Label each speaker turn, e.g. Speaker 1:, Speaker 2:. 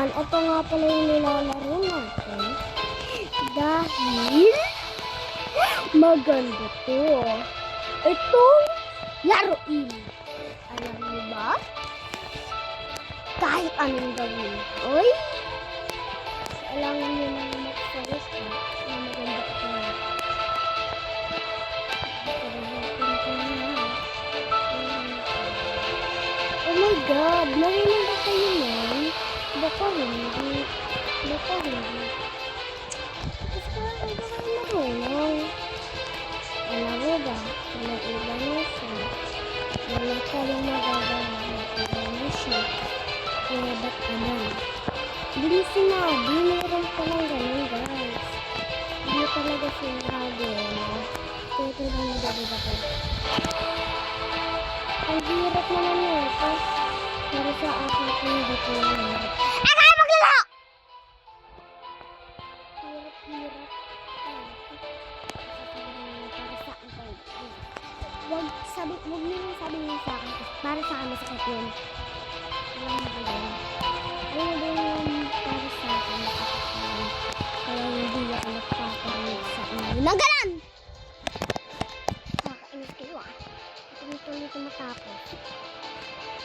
Speaker 1: yan, ito nga pala yung nilalaro natin. Dahil maganda to. Itong laruin. Alam niyo ba? Kahit anong gawin. Oy! Kailangan nyo nang mag-suggest na maganda ito. Oh my God! Marunong ba kayo nun? Baka hindi. Baka hindi. Basta hindi kayo marunong. Alam mo ba? May iba na siya. Wala kayong magagawa. May iba na siya. Kaya ba't alam? Hindi mo sinabi. Meron pa lang ganun, guys. Hindi talaga sinabi. Kaya ito lang nagagawin ko. Ang hirap naman yun. Pero sa akin kung hindi ko yung hirap. Akala maglaro! Hirap. Para sa akin. Huwag mo nang sabihin sa akin. Para sa akin masakit yun. Alam mo ba yun? Alam mo ba yun para sa akin masakit yun? Kaya hindi ako nagpaparinig sa inyo. Nagalan!